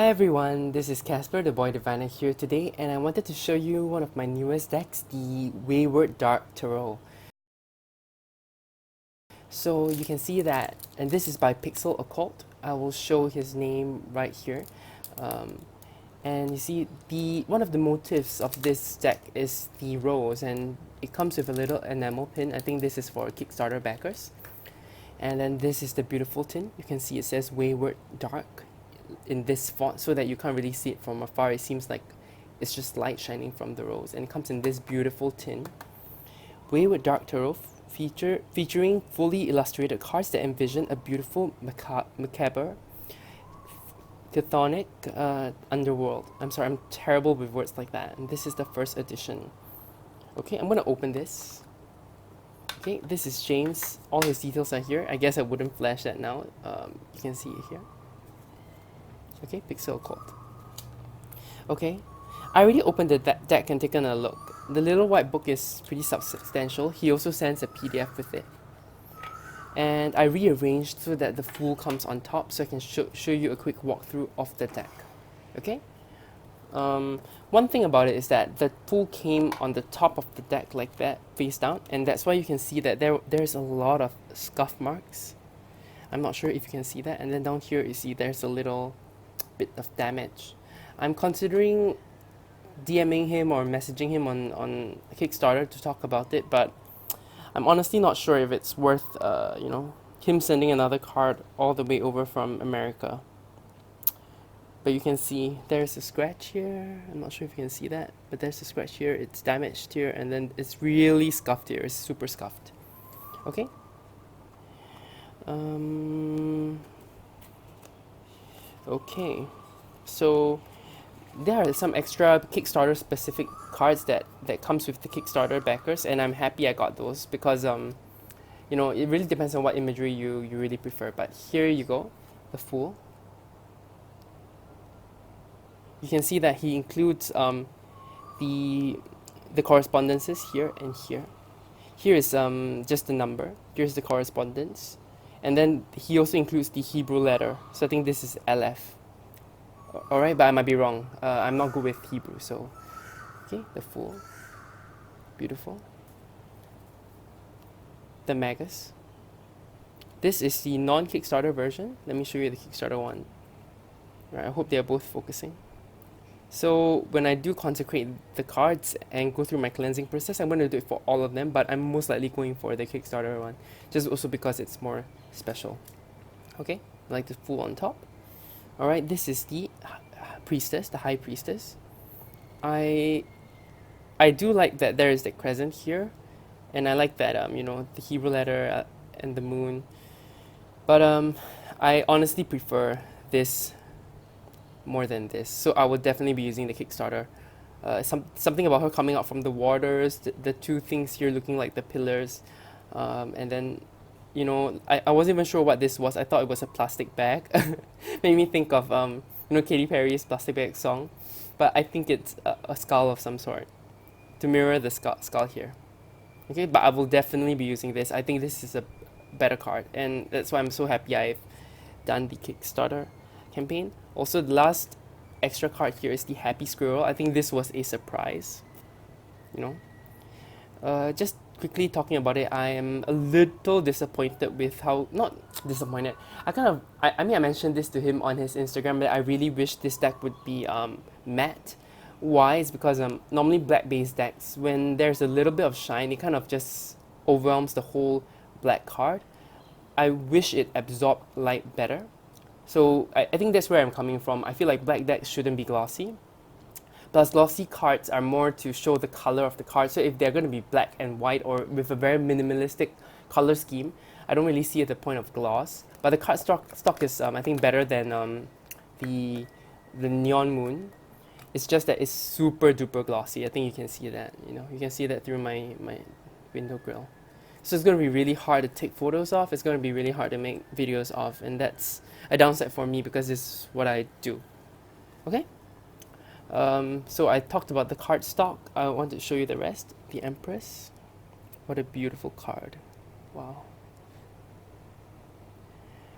Hi everyone, this is Casper, the Boy Diviner here today, and I wanted to show you one of my newest decks, the WAYWARD Dark Tarot. So you can see that, and this is by Pixel Occult. I will show his name right here. And you see, one of the motifs of this deck is the rose, and it comes with a little enamel pin. I think this is for Kickstarter backers. And then this is the beautiful tin. You can see it says WAYWARD Dark in this font so that you can't really see it from afar. It seems like it's just light shining from the rose, and it comes in this beautiful tin. WAYWARD Dark Tarot featuring fully illustrated cards that envision a beautiful macabre chthonic underworld. I'm sorry, I'm terrible with words like that. And this is the first edition. Okay, I'm gonna open this. Okay, this is James. All his details are here. I guess I wouldn't flash that now. You can see it here. Okay, Pixel Occult. Okay, I already opened the deck and taken a look. The little white book is pretty substantial. He also sends a PDF with it. And I rearranged so that the full comes on top so I can show you a quick walkthrough of the deck. Okay? One thing about it is that the full came on the top of the deck like that, face down, and that's why you can see that there's a lot of scuff marks. I'm not sure if you can see that. And then down here you see there's a little bit of damage. I'm considering DMing him or messaging him on Kickstarter to talk about it, but I'm honestly not sure if it's worth him sending another card all the way over from America. But you can see there's a scratch here. I'm not sure if you can see that, but there's a scratch here. It's damaged here, and then it's really scuffed here. It's super scuffed. Okay. Okay, so there are some extra Kickstarter specific cards that comes with the Kickstarter backers, and I'm happy I got those because it really depends on what imagery you really prefer. But here you go, the Fool. You can see that he includes the correspondences here and here. Here is just the number. Here's the correspondence. And then he also includes the Hebrew letter. So I think this is Aleph. Alright, but I might be wrong. I'm not good with Hebrew, so... Okay, the Fool. Beautiful. The Magus. This is the non-Kickstarter version. Let me show you the Kickstarter one. Right, I hope they are both focusing. So when I do consecrate the cards and go through my cleansing process, I'm going to do it for all of them, but I'm most likely going for the Kickstarter one, just also because it's more special. Okay, I like the Fool on top. Alright, this is the Priestess, the High Priestess. I do like that there is the crescent here, and I like that the Hebrew letter and the moon. But I honestly prefer this more than this, so I will definitely be using the Kickstarter. Something about her coming out from the waters, the two things here looking like the pillars, and then I wasn't even sure what this was. I thought it was a plastic bag. Made me think of Katy Perry's Plastic Bag song, but I think it's a skull of some sort to mirror the skull here. Okay, but I will definitely be using this. I think this is a better card, and that's why I'm so happy I've done the Kickstarter campaign. Also, the last extra card here is the Happy Squirrel. I think this was a surprise. Just quickly talking about it, I am a little disappointed with how, not disappointed, I mentioned this to him on his Instagram, that I really wish this deck would be matte. Why? It's because normally black based decks, when there's a little bit of shine, it kind of just overwhelms the whole black card. I wish it absorbed light better. So I think that's where I'm coming from. I feel like black decks shouldn't be glossy. Plus, glossy cards are more to show the color of the card. So if they're going to be black and white or with a very minimalistic color scheme, I don't really see the point of gloss. But the card stock is, I think, better than the Neon Moon. It's just that it's super duper glossy. I think you can see that. You can see that through my window grill. So it's going to be really hard to take photos of. It's going to be really hard to make videos of, and that's a downside for me because this is what I do. Okay? So I talked about the card stock. I want to show you the rest. The Empress. What a beautiful card. Wow.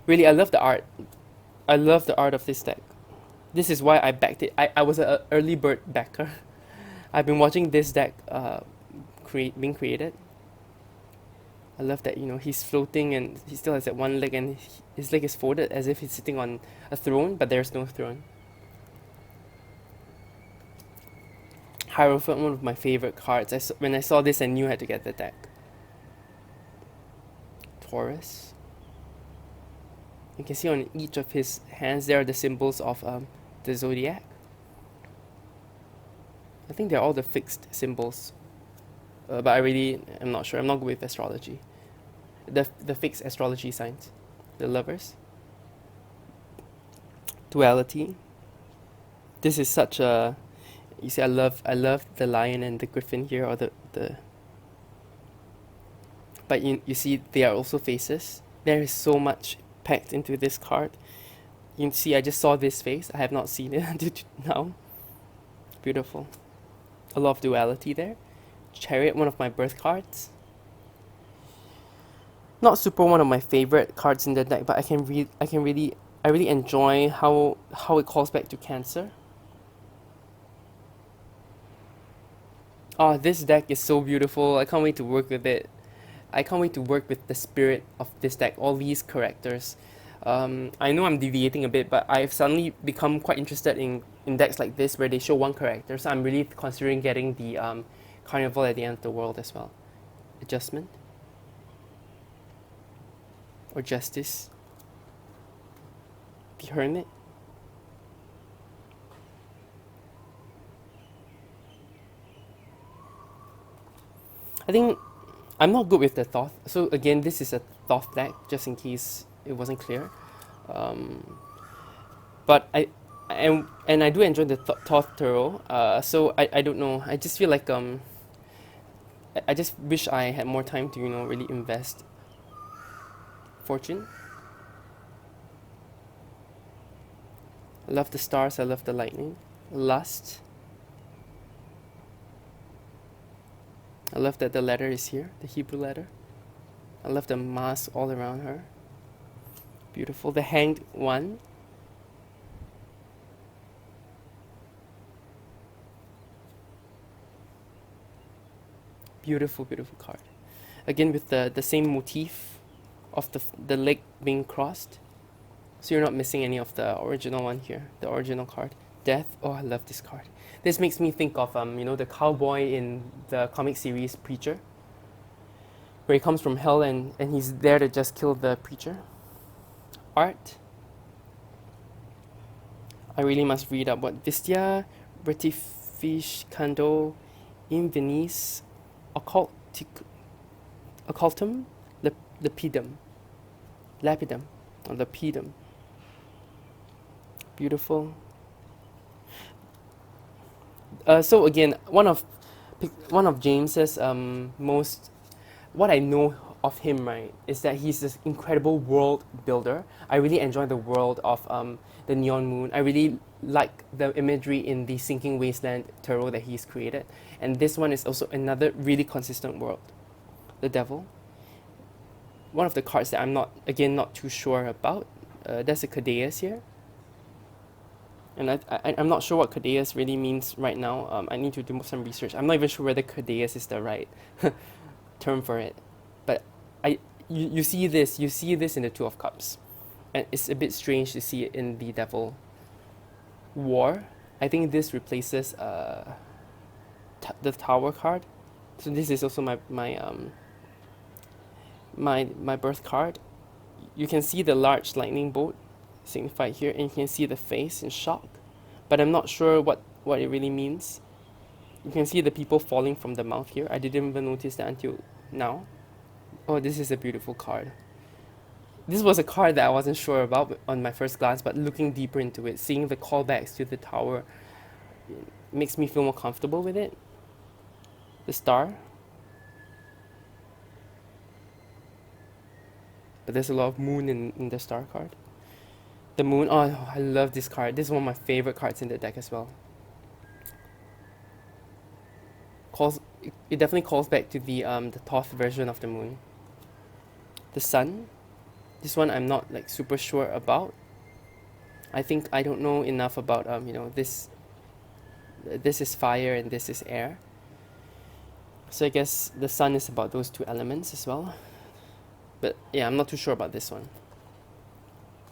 Really, I love the art. I love the art of this deck. This is why I backed it. I was an early bird backer. I've been watching this deck being created. I love that, he's floating and he still has that one leg and his leg is folded as if he's sitting on a throne, but there's no throne. Heirophant, one of my favorite cards. When I saw this, I knew I had to get the deck. Taurus. You can see on each of his hands there are the symbols of the zodiac. I think they're all the fixed symbols, but I'm not sure. I'm not good with astrology. The fixed astrology signs, the lovers. Duality. This is such a, you see, I love the lion and the griffin here, or the. But you see, they are also faces. There is so much packed into this card. You can see, I just saw this face. I have not seen it until now. Beautiful. A lot of duality there. Chariot, one of my birth cards. Not super one of my favorite cards in the deck, but I really enjoy how it calls back to Cancer. Oh, this deck is so beautiful. I can't wait to work with it. I can't wait to work with the spirit of this deck, all these characters. I know I'm deviating a bit, but I've suddenly become quite interested in decks like this where they show one character, so I'm really considering getting the Carnival at the End of the World as well. Adjustment. Or Justice. The Hermit. I think I'm not good with the Thoth. So again, this is a Thoth deck, just in case it wasn't clear. But I do enjoy the Thoth Tarot. So I don't know. I just feel like I just wish I had more time to really invest. Fortune. I love the stars. I love the lightning. Lust. I love that the letter is here, the Hebrew letter. I love the mask all around her. Beautiful. The Hanged One. Beautiful, beautiful card. Again with the same motif of the leg being crossed. So you're not missing any of the original one here, the original card. Death. Oh, I love this card. This makes me think of the cowboy in the comic series Preacher, where he comes from hell and he's there to just kill the preacher. Art. I really must read up what Vistia Vertificando in Venice Occultum Lapidum. Or Lapidum. Beautiful. So again, one of James's most, what I know of him, right, is that he's this incredible world builder. I really enjoy the world of the Neon Moon. I really like the imagery in the Sinking Wasteland tarot that he's created, and this one is also another really consistent world. The Devil. One of the cards that I'm not too sure about. There's a Cadeus here. And I'm not sure what Cadeus really means right now. I need to do some research. I'm not even sure whether Cadeus is the right term for it. But you see this in the Two of Cups. And it's a bit strange to see it in the Devil. War. I think this replaces the Tower card. So this is also my birth card. You can see the large lightning bolt signified here, and you can see the face in shock, but I'm not sure what it really means. You can see the people falling from the mouth here. I didn't even notice that until now. Oh, this is a beautiful card. This was a card that I wasn't sure about on my first glance, but looking deeper into it, seeing the callbacks to the Tower makes me feel more comfortable with it. The Star. But there's a lot of moon in the Star card. The Moon. Oh, I love this card. This is one of my favorite cards in the deck as well. It definitely calls back to the Thoth version of the Moon. The Sun. This one I'm not super sure about. I think I don't know enough about this is fire and this is air. So I guess the sun is about those two elements as well. But yeah, I'm not too sure about this one.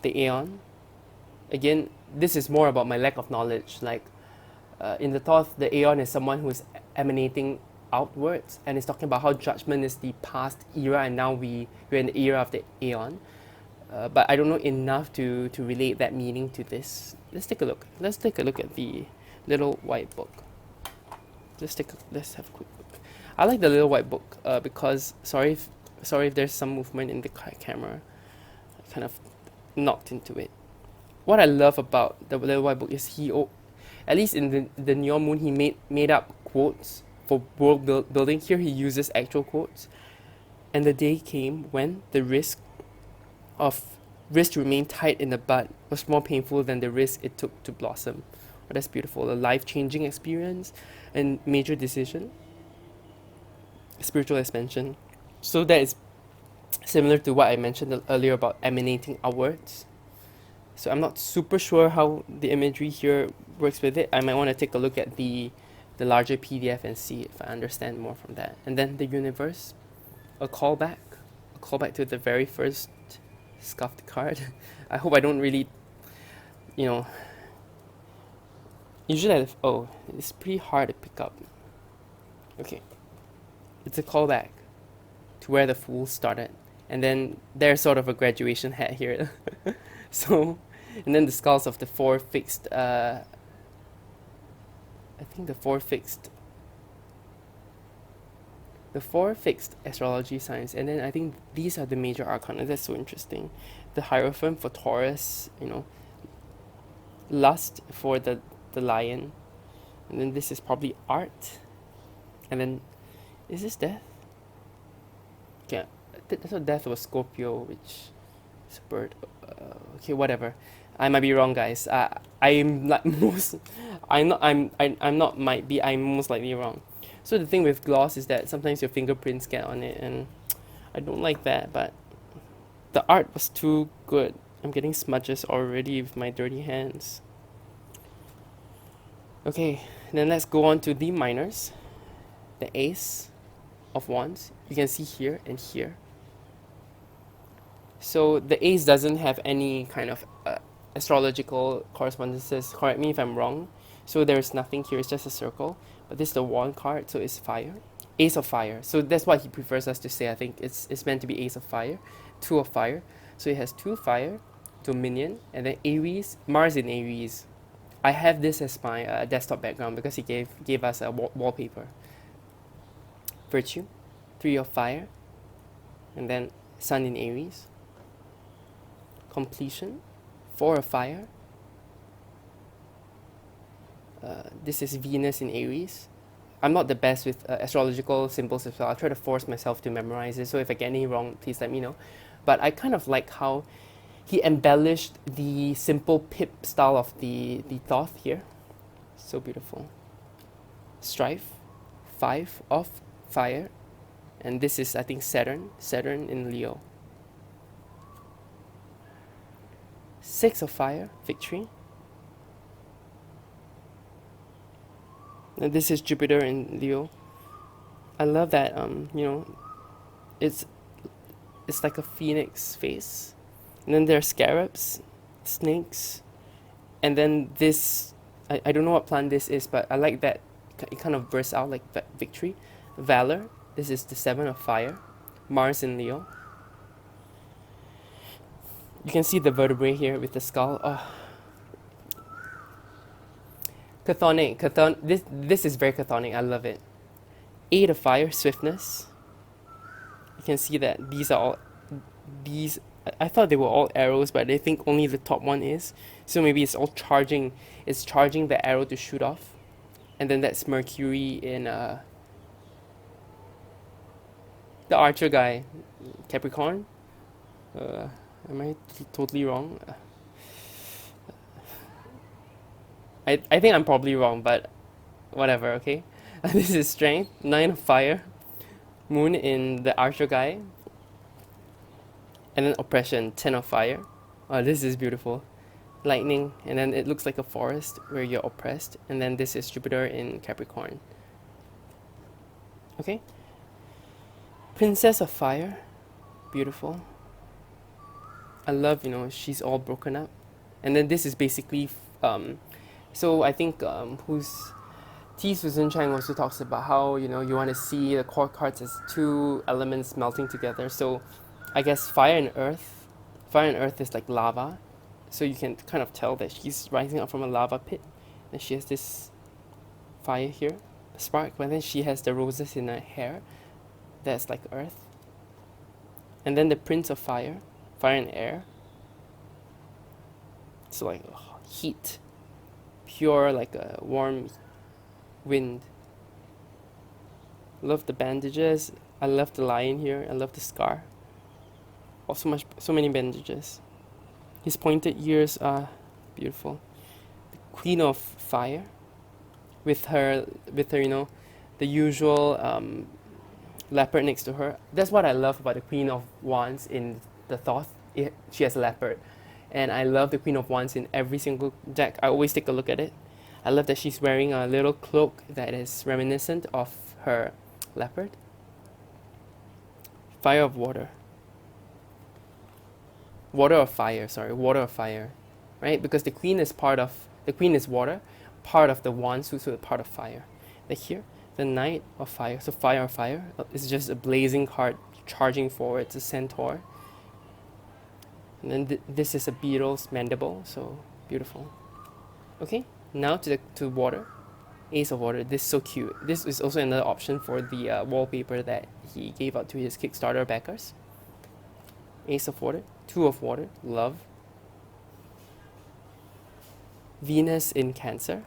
The Aeon. Again, this is more about my lack of knowledge. Like in the Thoth, the Aeon is someone who is emanating outwards, and it's talking about how judgment is the past era, and now we're in the era of the Aeon. But I don't know enough to relate that meaning to this. Let's take a look. Let's take a look at the little white book. Let's have a quick look. I like the little white book because sorry if there's some movement in the camera. I kind of knocked into it. What I love about the little white book is at least in the Neon Moon, he made up quotes for world building. Here he uses actual quotes. And the day came when the risk to remain tight in the bud was more painful than the risk it took to blossom. Oh, that's beautiful. A life-changing experience and major decision. Spiritual expansion. So that is similar to what I mentioned earlier about emanating outwards. So I'm not super sure how the imagery here works with it. I might want to take a look at the larger PDF and see if I understand more from that. And then the universe, a callback to the very first scuffed card. I hope I don't really, usually it's pretty hard to pick up. Okay, it's a callback to where the Fool started. And then there's sort of a graduation hat here. So, and then the skulls of the four fixed, I think the four fixed astrology signs. And then I think these are the major arcana. That's so interesting. The Hierophant for Taurus, lust for the lion. And then this is probably art. And then, is this death? Yeah, I thought death was Scorpio, which is a bird. Okay, whatever. I might be wrong, guys. I'm most likely wrong. So the thing with gloss is that sometimes your fingerprints get on it, and I don't like that. But the art was too good. I'm getting smudges already with my dirty hands. Okay, then let's go on to the minors. The Ace of Wands. You can see here and here. So the Ace doesn't have any kind of astrological correspondences. Correct me if I'm wrong. So there's nothing here. It's just a circle. But this is the Wand card, so it's fire. Ace of Fire. So that's what he prefers us to say. I think it's meant to be Ace of Fire. 2 of Fire. So it has 2 fire, Dominion, and then Aries, Mars in Aries. I have this as my desktop background because he gave us a wallpaper. Virtue, 3 of Fire, and then Sun in Aries. Completion, 4 of Fire. This is Venus in Aries. I'm not the best with astrological symbols as well. I'll try to force myself to memorize it, so if I get any wrong, please let me know. But I kind of like how he embellished the simple pip style of the Thoth here. So beautiful. Strife, 5 of Fire, and this is, I think, Saturn in Leo. 6 of Fire, Victory. And this is Jupiter in Leo. I love that, it's like a phoenix face. And then there are scarabs, snakes, and then this, I don't know what plant this is, but I like that it kind of bursts out like victory. Valor, this is the 7 of Fire. Mars in Leo. You can see the vertebrae here with the skull. Oh. Chthonic. This is very chthonic. I love it. 8 of Fire, Swiftness. You can see that these. I thought they were all arrows, but I think only the top one is. So maybe it's all charging. It's charging the arrow to shoot off, and then that's Mercury in the Archer guy, Capricorn. Am I totally wrong? I think I'm probably wrong, but whatever, okay? This is Strength, 9 of Fire. Moon in the Archer guy. And then Oppression, 10 of Fire. Oh, this is beautiful. lightning, and then it looks like a forest where you're oppressed, and then this is Jupiter in Capricorn. Okay? Princess of Fire, beautiful. I love, she's all broken up. And then this is basically, so I think, T. Susan Chang also talks about how, you want to see the core cards as two elements melting together. So I guess fire and earth is like lava. So you can kind of tell that she's rising up from a lava pit. And she has this fire here, a spark, but then she has the roses in her hair. That's like earth. And then the Prince of Fire, fire and air. So like heat, pure like a warm wind. Love the bandages. I love the lion here. I love the scar. Oh, so many bandages. His pointed ears are beautiful. The Queen of Fire, with her, the usual leopard next to her. That's what I love about the Queen of Wands in the Thoth. She has a leopard, and I love the Queen of Wands in every single deck. I always take a look at it. I love that she's wearing a little cloak that is reminiscent of her leopard. Fire of Water. Water of Fire, right? Because the Queen is water, part of the Wands, who's part of fire. Like here, the Knight of Fire, so Fire of Fire is just a blazing card charging forward. It's a centaur. And then this is a beetle's mandible, so beautiful. Okay, now to water. Ace of Water. This is so cute. This is also another option for the wallpaper that he gave out to his Kickstarter backers. Ace of Water. Two of Water. Love. Venus in Cancer.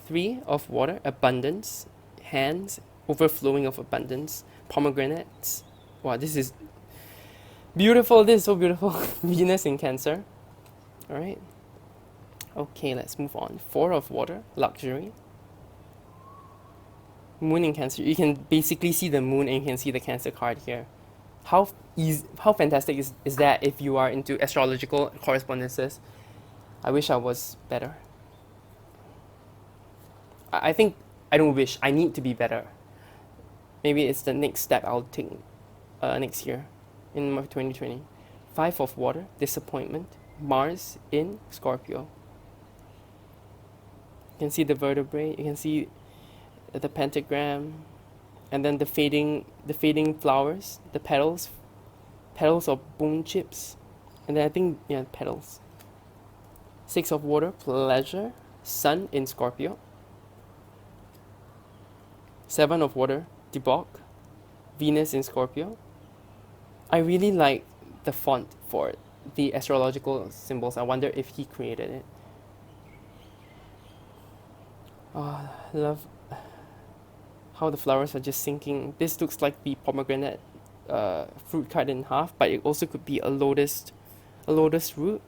Three of Water. Abundance. Hands. Overflowing of abundance. Pomegranates. Wow, this is beautiful. This is so beautiful. Venus in Cancer. Alright. Okay, let's move on. Four of Water. Luxury. Moon in Cancer. You can basically see the moon and you can see the Cancer card here. How fantastic is that if you are into astrological correspondences? I wish I was better. I think I don't wish. I need to be better. Maybe it's the next step I'll take next year in 2020. Five of Water. Disappointment. Mars in Scorpio. You can see the vertebrae. You can see the pentagram. And then the fading flowers, the petals of bone chips, and then I think petals. Six of Water, pleasure, Sun in Scorpio. Seven of Water, debauch, Venus in Scorpio. I really like the font for the astrological symbols. I wonder if he created it. Oh, I love how the flowers are just sinking. This looks like the pomegranate fruit cut in half, but it also could be a lotus root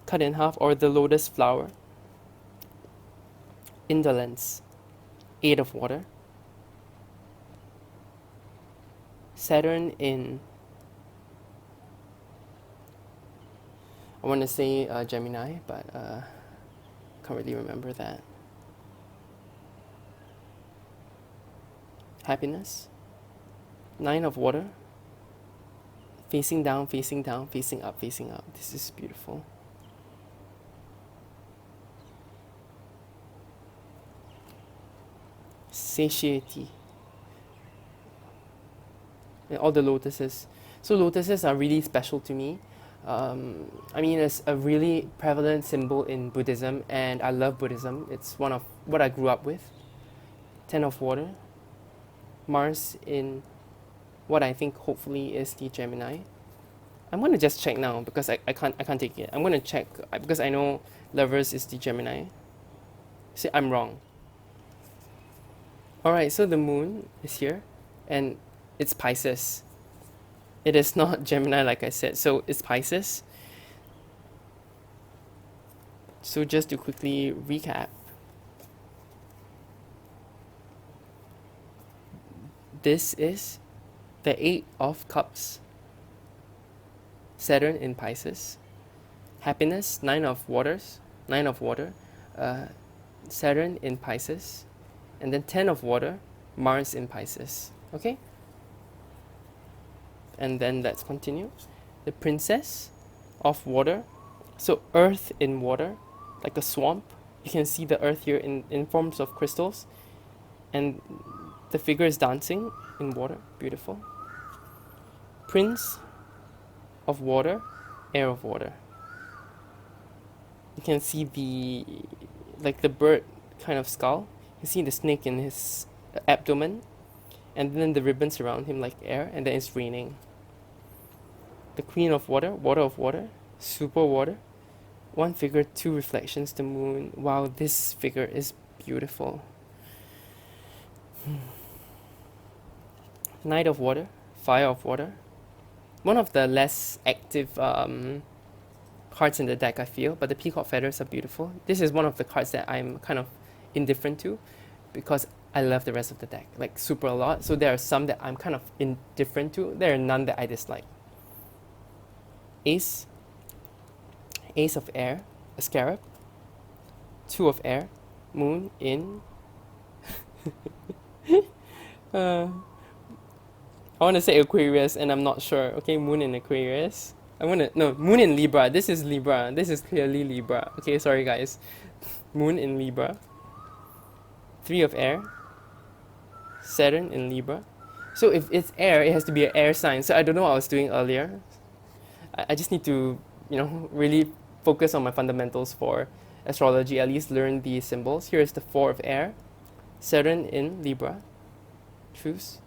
cut in half, or the lotus flower. Indolence. Eight of Water. Saturn in, I want to say Gemini, but can't really remember that. Happiness. Nine of Water. Facing down, facing down, facing up, facing up. This is beautiful. Satiety. And all the lotuses. So lotuses are really special to me. I mean, it's a really prevalent symbol in Buddhism, and I love Buddhism. It's one of what I grew up with. Ten of Water. Mars in what I think hopefully is the Gemini. I'm gonna just check now because I can't take it. I'm gonna check because I know Lovers is the Gemini. See, I'm wrong. Alright, so the moon is here and it's Pisces. It is not Gemini like I said, so it's Pisces. So just to quickly recap, this is the Eight of Cups, Saturn in Pisces. Happiness, 9 of waters, 9 of water, uh, Saturn in Pisces, and then 10 of water, Mars in Pisces. Okay? And then let's continue. The Princess of water, so earth in water, like a swamp. You can see the earth here in forms of crystals, and the figure is dancing in water. Beautiful. Prince of water, air of water. You can see the bird kind of skull. You see the snake in his abdomen, and then the ribbons around him like air, and then it's raining. The Queen of water, water of water, super water. One figure, 2 reflections, the moon. Wow, this figure is beautiful. Knight of water, fire of water. One of the less active cards in the deck, I feel, but the peacock feathers are beautiful. This is one of the cards that I'm kind of indifferent to because I love the rest of the deck, like super a lot. So there are some that I'm kind of indifferent to. There are none that I dislike. Ace of air, a scarab. 2 of air, moon in I want to say Aquarius and I'm not sure. Okay, moon in Aquarius. Moon in Libra. This is Libra. This is clearly Libra. Okay, sorry guys. Moon in Libra. 3 of air. Saturn in Libra. So if it's air, it has to be an air sign. So I don't know what I was doing earlier. I just need to, really focus on my fundamentals for astrology, at least learn the symbols. Here is the 4 of air. Saturn in Libra. Truce.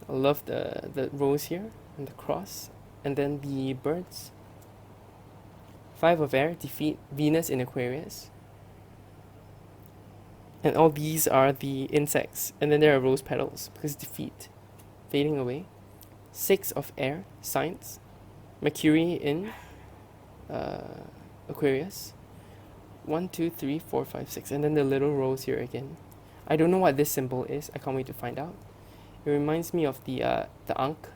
I love the rose here and the cross. And then the birds. 5 of air, defeat Venus in Aquarius. And all these are the insects. And then there are rose petals because defeat. Fading away. 6 of air, signs. Mercury in Aquarius. 1, 2, 3, 4, 5, 6. And then the little rose here again. I don't know what this symbol is. I can't wait to find out. It reminds me of the Ankh.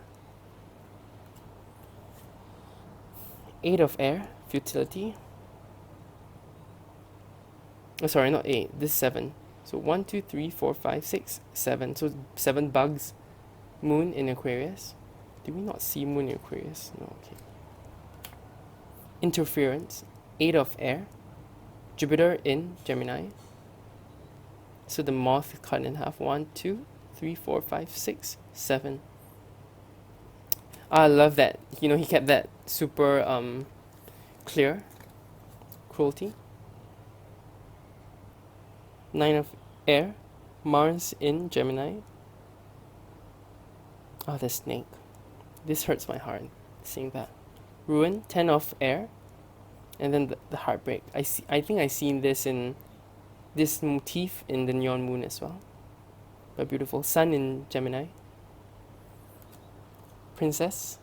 8 of air, futility. Oh, sorry, not 8. This is 7. So 1, 2, 3, 4, 5, 6, 7. So 7 bugs. Moon in Aquarius. Did we not see moon in Aquarius? No, okay. Interference. 8 of air. Jupiter in Gemini. So the moth cut in half. 1, 2, 3, 4, 5, 6, 7. I love that. He kept that super clear. Cruelty. 9 of air. Mars in Gemini. Oh, the snake. This hurts my heart, seeing that. Ruin, 10 of air. And then the heartbreak. I think I seen this in this motif in the neon moon as well. But beautiful. Sun in Gemini. Princess.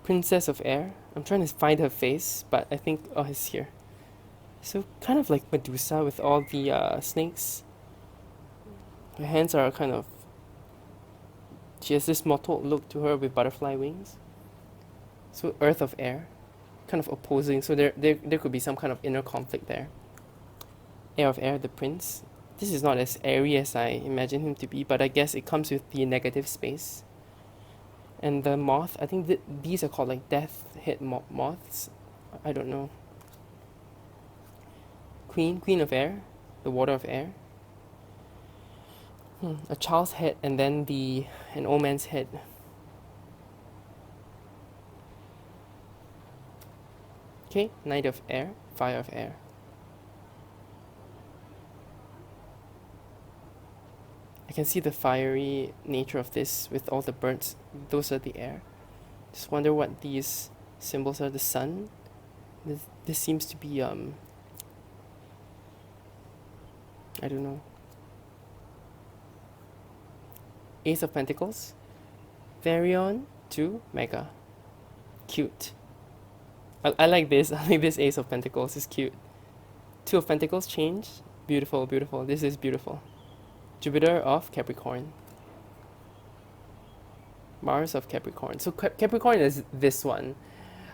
Princess of air. I'm trying to find her face, but I think, it's here. So kind of like Medusa with all the snakes. Her hands are kind of, she has this mottled look to her with butterfly wings. So earth of air, kind of opposing. So there could be some kind of inner conflict there. Air of air, the prince. This is not as airy as I imagine him to be, but I guess it comes with the negative space. And the moth, I think these are called like death head moths. I don't know. Queen of air, the water of air. A child's head and then an old man's head. Okay, knight of air, fire of air. I can see the fiery nature of this with all the birds. Those are the air. Just wonder what these symbols are. The sun. This seems to be I don't know. Ace of Pentacles. Varion to Mega. Cute. I like this. I like this Ace of Pentacles. It's cute. 2 of Pentacles change. Beautiful, beautiful. This is beautiful. Jupiter of Capricorn. Mars of Capricorn. So Capricorn is this one.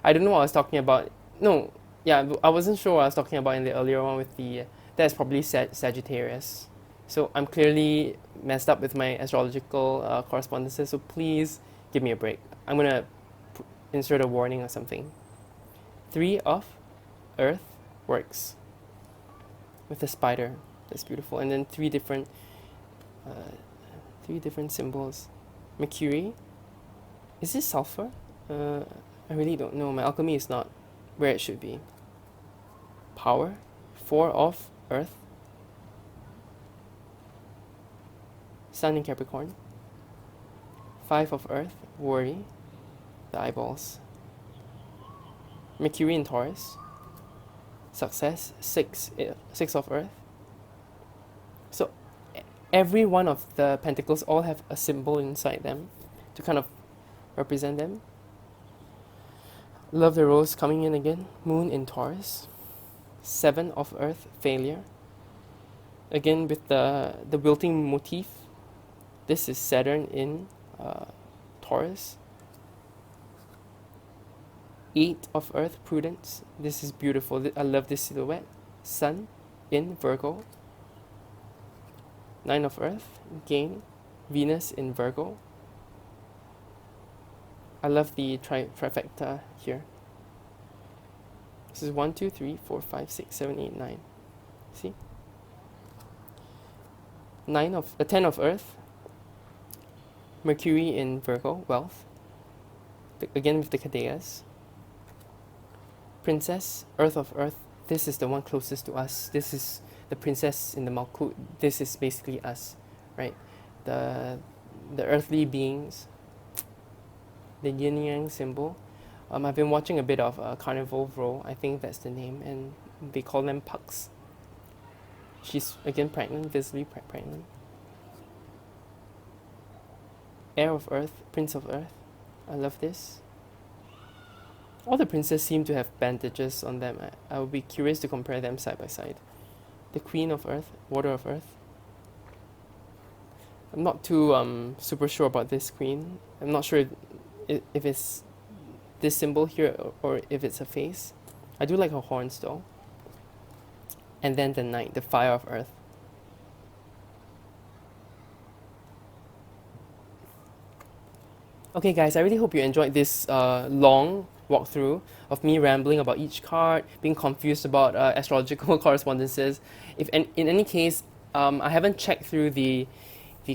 I don't know what I was talking about. No, yeah, I wasn't sure what I was talking about in the earlier one with the, that's probably Sagittarius. So I'm clearly messed up with my astrological correspondences, so please give me a break. I'm gonna insert a warning or something. 3 of Earth works with the spider. That's beautiful. And then uh, three different symbols. Mercury. Is this sulfur? I really don't know. My alchemy is not where it should be. Power. 4 of Earth. Sun in Capricorn. 5 of Earth. Worry. The eyeballs. Mercury in Taurus. Success. 6 of Earth. So every one of the pentacles all have a symbol inside them to kind of represent them. Love the Rose coming in again. Moon in Taurus. 7 of Earth. Failure. Again with the wilting motif. This is Saturn in Taurus. 8 of Earth. Prudence. This is beautiful. I love this silhouette. Sun in Virgo. 9 of Earth. Gain. Venus in Virgo. I love the trifecta here. This is 1, 2, 3, 4, 5, 6, 7, 8, 9. See? 10 of Earth. Mercury in Virgo, wealth. Again with the Cadeas. Princess, Earth of Earth. This is the one closest to us. This is the princess in the Malkut. This is basically us, right? The earthly beings. The yin yang symbol. I've been watching a bit of Carnival Row. I think that's the name, and they call them pucks. She's again pregnant, visibly pregnant. Heir of Earth, Prince of Earth. I love this. All the princes seem to have bandages on them. I would be curious to compare them side by side. The Queen of Earth, Water of Earth. I'm not too super sure about this queen. I'm not sure if it's this symbol here or if it's a face. I do like her horns though. And then the Knight, the Fire of Earth. Okay guys, I really hope you enjoyed this long walkthrough of me rambling about each card, being confused about astrological correspondences. If in any case, I haven't checked through the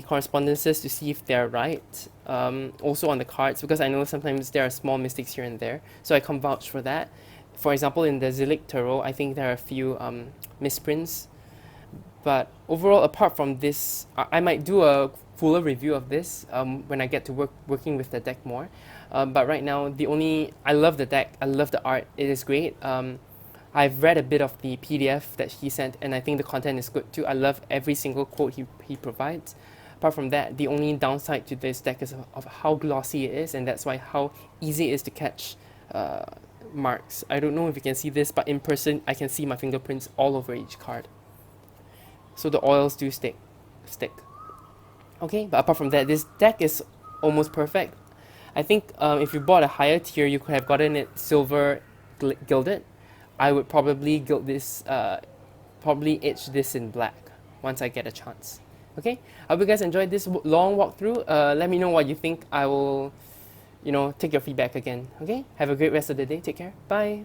correspondences to see if they're right, also on the cards, because I know sometimes there are small mistakes here and there, so I can vouch for that. For example, in the Zilic Tarot, I think there are a few misprints, but overall, apart from this, I might do a fuller review of this when I get to working with the deck more. But right now, I love the deck, I love the art, it is great. I've read a bit of the PDF that he sent, and I think the content is good too. I love every single quote he provides. Apart from that, the only downside to this deck is of how glossy it is, and that's why how easy it is to catch marks. I don't know if you can see this, but in person, I can see my fingerprints all over each card. So the oils do stick. Okay, but apart from that, this deck is almost perfect. I think if you bought a higher tier, you could have gotten it silver gilded. I would probably gild this, probably etch this in black once I get a chance. Okay, I hope you guys enjoyed this long walkthrough. Let me know what you think. I will, take your feedback again. Okay, have a great rest of the day. Take care. Bye.